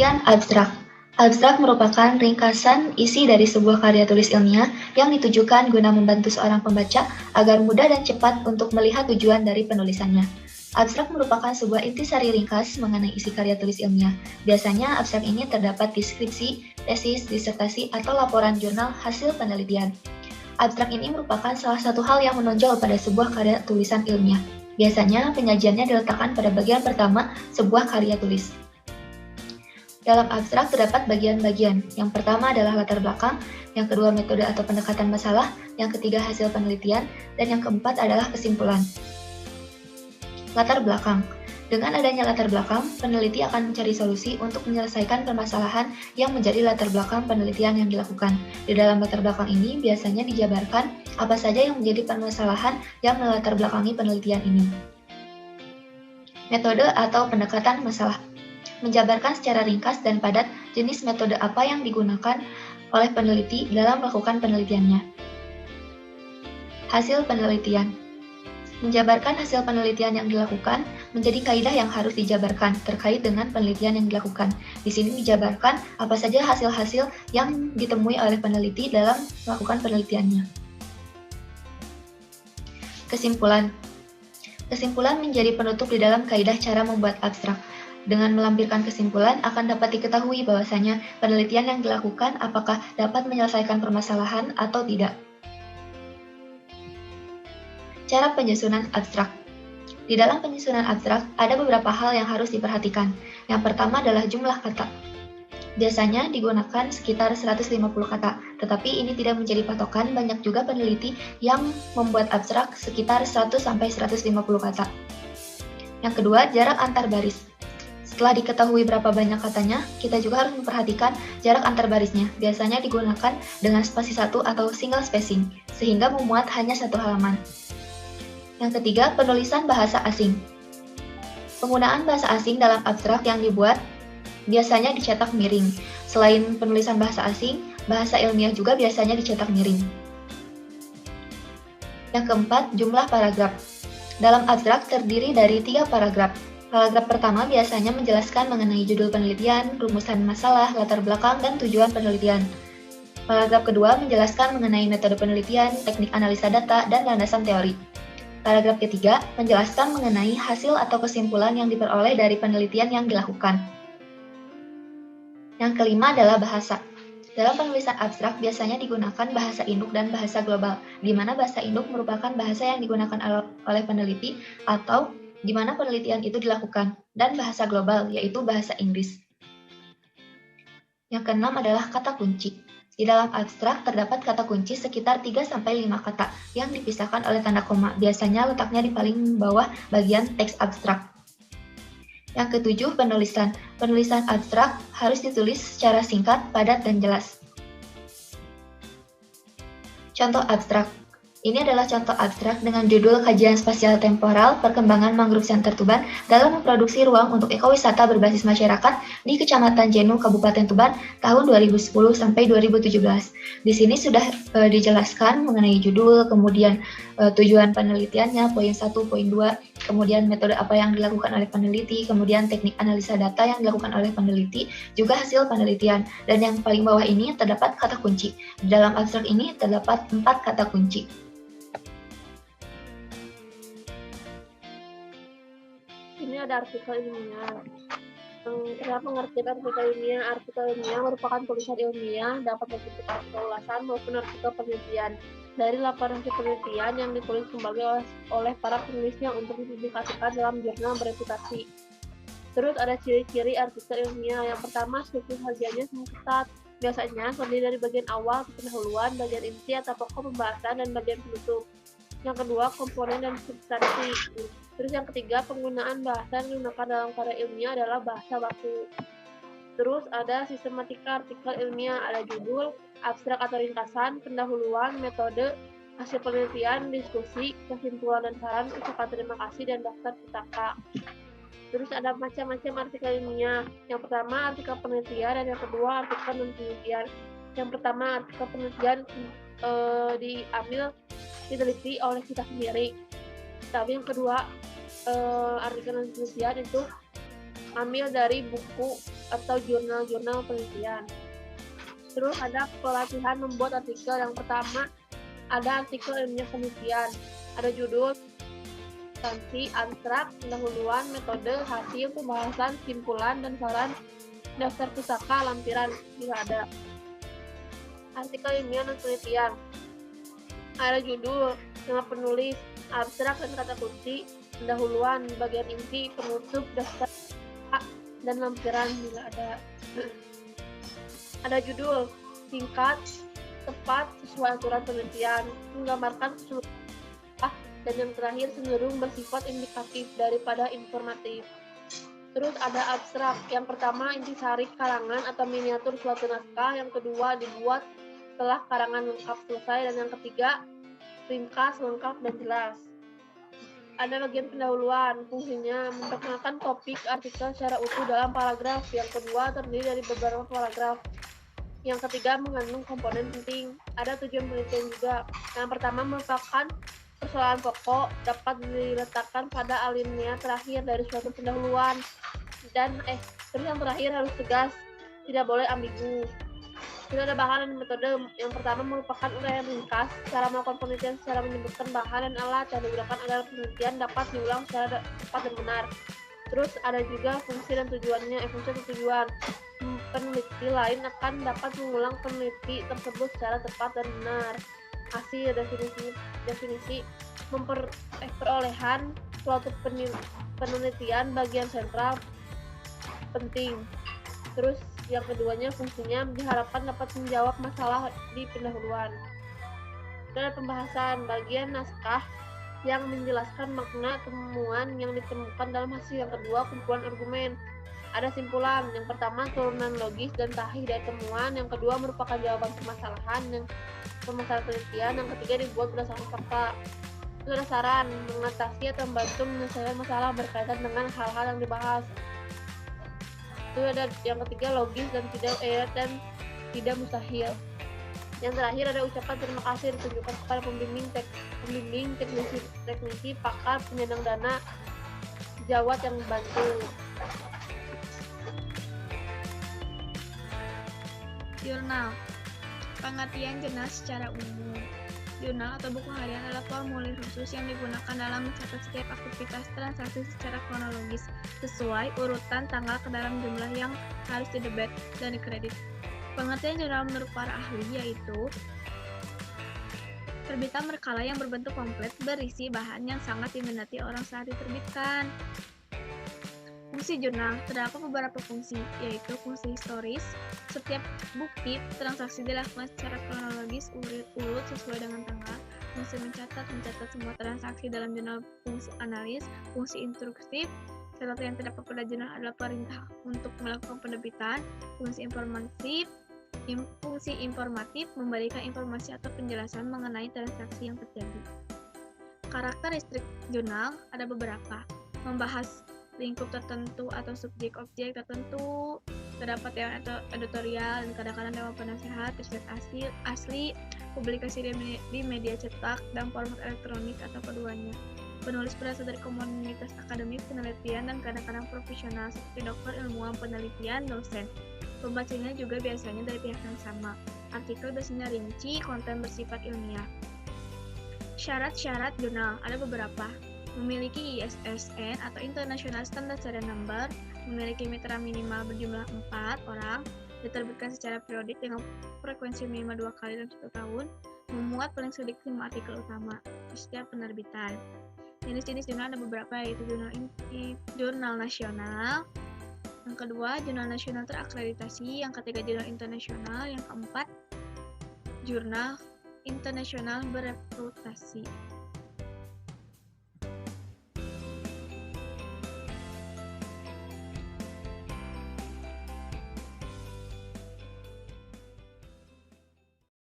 Pengertian abstrak. Abstrak merupakan ringkasan isi dari sebuah karya tulis ilmiah yang ditujukan guna membantu seorang pembaca agar mudah dan cepat untuk melihat tujuan dari penulisannya. Abstrak merupakan sebuah intisari ringkas mengenai isi karya tulis ilmiah. Biasanya abstrak ini terdapat di skripsi, tesis, disertasi, atau laporan jurnal hasil penelitian. Abstrak ini merupakan salah satu hal yang menonjol pada sebuah karya tulisan ilmiah. Biasanya penyajiannya diletakkan pada bagian pertama sebuah karya tulis. Dalam abstrak terdapat bagian-bagian. Yang pertama adalah latar belakang, yang kedua metode atau pendekatan masalah, yang ketiga hasil penelitian, dan yang keempat adalah kesimpulan. Latar belakang. Dengan adanya latar belakang, peneliti akan mencari solusi untuk menyelesaikan permasalahan yang menjadi latar belakang penelitian yang dilakukan. Di dalam latar belakang ini biasanya dijabarkan apa saja yang menjadi permasalahan yang melatar belakangi penelitian ini. Metode atau pendekatan masalah. Menjabarkan secara ringkas dan padat jenis metode apa yang digunakan oleh peneliti dalam melakukan penelitiannya. Hasil penelitian. Menjabarkan hasil penelitian yang dilakukan menjadi kaidah yang harus dijabarkan terkait dengan penelitian yang dilakukan. Di sini dijabarkan apa saja hasil-hasil yang ditemui oleh peneliti dalam melakukan penelitiannya. Kesimpulan. Kesimpulan menjadi penutup di dalam kaidah cara membuat abstrak. Dengan melampirkan kesimpulan, akan dapat diketahui bahwasanya penelitian yang dilakukan apakah dapat menyelesaikan permasalahan atau tidak. Cara penyusunan abstrak. Di dalam penyusunan abstrak, ada beberapa hal yang harus diperhatikan. Yang pertama adalah jumlah kata. Biasanya digunakan sekitar 150 kata, tetapi ini tidak menjadi patokan, banyak juga peneliti yang membuat abstrak sekitar 100-150 kata. Yang kedua, jarak antar baris. Setelah diketahui berapa banyak katanya, kita juga harus memperhatikan jarak antar barisnya. Biasanya digunakan dengan spasi 1 atau single spacing, sehingga memuat hanya satu halaman. Yang ketiga, penulisan bahasa asing. Penggunaan bahasa asing dalam abstrak yang dibuat biasanya dicetak miring. Selain penulisan bahasa asing, bahasa ilmiah juga biasanya dicetak miring. Yang keempat, jumlah paragraf. Dalam abstrak terdiri dari 3 paragraf. Paragraf pertama biasanya menjelaskan mengenai judul penelitian, rumusan masalah, latar belakang, dan tujuan penelitian. Paragraf kedua menjelaskan mengenai metode penelitian, teknik analisa data, dan landasan teori. Paragraf ketiga menjelaskan mengenai hasil atau kesimpulan yang diperoleh dari penelitian yang dilakukan. Yang kelima adalah bahasa. Dalam penulisan abstrak biasanya digunakan bahasa induk dan bahasa global, di mana bahasa induk merupakan bahasa yang digunakan oleh peneliti atau di mana penelitian itu dilakukan, dan bahasa global, yaitu bahasa Inggris. Yang keenam adalah kata kunci. Di dalam abstrak terdapat kata kunci sekitar 3-5 kata yang dipisahkan oleh tanda koma, biasanya letaknya di paling bawah bagian teks abstrak. Yang ketujuh, penulisan. Penulisan abstrak harus ditulis secara singkat, padat, dan jelas. Contoh abstrak. Ini adalah contoh abstrak dengan judul Kajian Spasial Temporal Perkembangan Mangrove Center Tuban dalam memproduksi ruang untuk ekowisata berbasis masyarakat di Kecamatan Jenu, Kabupaten Tuban tahun 2010 sampai 2017. Di sini sudah dijelaskan mengenai judul, kemudian tujuan penelitiannya, poin 1, poin 2, kemudian metode apa yang dilakukan oleh peneliti, kemudian teknik analisa data yang dilakukan oleh peneliti, juga hasil penelitian. Dan yang paling bawah ini terdapat kata kunci. Di dalam abstrak ini terdapat 4 kata kunci. Ini ada artikel ilmiah. Kenapa pengertian artikel ilmiah? Artikel ilmiah merupakan tulisan ilmiah, dapat berbentuk artikel ulasan maupun artikel penelitian dari laporan hasil penelitian yang ditulis kembali oleh para penulisnya untuk dipublikasikan dalam jurnal bereputasi. Terus ada ciri-ciri artikel ilmiah. Yang pertama, struktur sajiannya ketat. Biasanya terdiri dari bagian awal, pendahuluan, bagian inti atau pokok pembahasan, dan bagian penutup. Yang kedua, komponen dan substansi. Terus yang ketiga, penggunaan bahasa yang digunakan dalam karya ilmiah adalah bahasa baku. Terus ada sistematika artikel ilmiah, ada judul, abstrak atau ringkasan, pendahuluan, metode, hasil penelitian, diskusi, kesimpulan dan saran, ucapan terima kasih, dan daftar pustaka. Terus ada macam-macam artikel ilmiah. Yang pertama, artikel penelitian, dan yang kedua, artikel non-penelitian. Yang pertama, artikel penelitian diteliti oleh kita sendiri. Tapi yang kedua, artikel non-penelitian itu ambil dari buku atau jurnal-jurnal penelitian. Terus ada pelatihan membuat artikel. Yang pertama ada artikel ilmiah penelitian, ada judul, substansi, abstrak, pendahuluan, metode, hasil, pembahasan, simpulan, dan saran, daftar pusaka, lampiran jika ada. Artikel ilmiah dan penelitian, ada judul, nama penulis, abstrak dan kata kunci, pendahuluan, bagian inti, penutup, daftar dan lampiran bila ada. Ada judul, singkat, tepat, sesuai aturan penelitian, menggambarkan keseluruhan, dan yang terakhir cenderung bersifat indikatif daripada informatif. Terus ada abstrak. Yang pertama intisari karangan atau miniatur suatu naskah, yang kedua dibuat setelah karangan lengkap selesai, dan yang ketiga ringkas, lengkap, dan jelas. Ada bagian pendahuluan, fungsinya memperkenalkan topik artikel secara utuh dalam paragraf. Yang kedua terdiri dari beberapa paragraf. Yang ketiga mengandung komponen penting. Ada tujuan penelitian juga. Yang pertama merupakan persoalan pokok, dapat diletakkan pada alinea terakhir dari suatu pendahuluan. Dan terus yang terakhir harus tegas, tidak boleh ambigu. Tidak ada bahan dan metode. Yang pertama merupakan uraian ringkas, cara melakukan penelitian secara menyebutkan bahan dan alat yang digunakan agar penelitian dapat diulang secara tepat dan benar. Terus ada juga fungsi dan tujuannya. Fungsi dan tujuan, peneliti lain akan dapat mengulang peneliti tersebut secara tepat dan benar. Hasil, definisi perolehan suatu penelitian bagian sentral penting. Terus yang keduanya fungsinya diharapkan dapat menjawab masalah di pendahuluan. Dan pembahasan, bagian naskah yang menjelaskan makna temuan yang ditemukan dalam hasil. Yang kedua kumpulan argumen. Ada simpulan. Yang pertama turunan logis dan tahlil dari temuan. Yang kedua merupakan jawaban permasalahan penelitian. Yang ketiga dibuat berdasarkan fakta. Itu ada saran, mengatasi atau membantu menyelesaikan masalah berkaitan dengan hal-hal yang dibahas. Itu ada yang ketiga logis dan tidak mustahil. Yang terakhir ada ucapan terima kasih ditunjukkan kepada pembimbing, teknisi, pakar, penyandang dana, jawat yang membantu. Jurnal. Pengertian jurnal secara umum. Jurnal atau buku harian adalah formulir khusus yang digunakan dalam mencatat setiap aktivitas transaksi secara kronologis, sesuai urutan tanggal ke dalam jumlah yang harus didebet dan dikredit. Pengertian jurnal menurut para ahli yaitu terbitan berkala yang berbentuk komplit berisi bahan yang sangat diminati orang saat diterbitkan. Fungsi jurnal, terdapat beberapa fungsi, yaitu fungsi historis. Setiap bukti transaksi dilakukan secara kronologis urut sesuai dengan tanggal. Fungsi mencatat semua transaksi dalam jurnal. Fungsi analis, fungsi instruktif. Catatan yang terdapat pada jurnal adalah perintah untuk melakukan penerbitan. Fungsi informatif memberikan informasi atau penjelasan mengenai transaksi yang terjadi. Karakteristik jurnal ada beberapa. Membahas lingkup tertentu atau subjek objek tertentu, terdapat dewan atau editorial dan kadang-kadang dewan penasehat, riset asli, publikasi di media cetak dan format elektronik atau keduanya. Penulis berasal dari komunitas akademik, penelitian, dan kadang-kadang profesional seperti dokter, ilmuwan, penelitian, dosen. Pembacanya juga biasanya dari pihak yang sama. Artikel biasanya rinci, konten bersifat ilmiah. Syarat-syarat jurnal ada beberapa. Memiliki ISSN atau International Standard Serial Number, memiliki mitra minimal berjumlah 4 orang, diterbitkan secara periodik dengan frekuensi minimal 2 kali dalam 1 tahun, memuat paling sedikit 5 artikel utama di setiap penerbitan. Jenis-jenis jurnal ada beberapa, yaitu jurnal nasional, yang kedua jurnal nasional terakreditasi, yang ketiga jurnal internasional, yang keempat jurnal internasional bereputasi.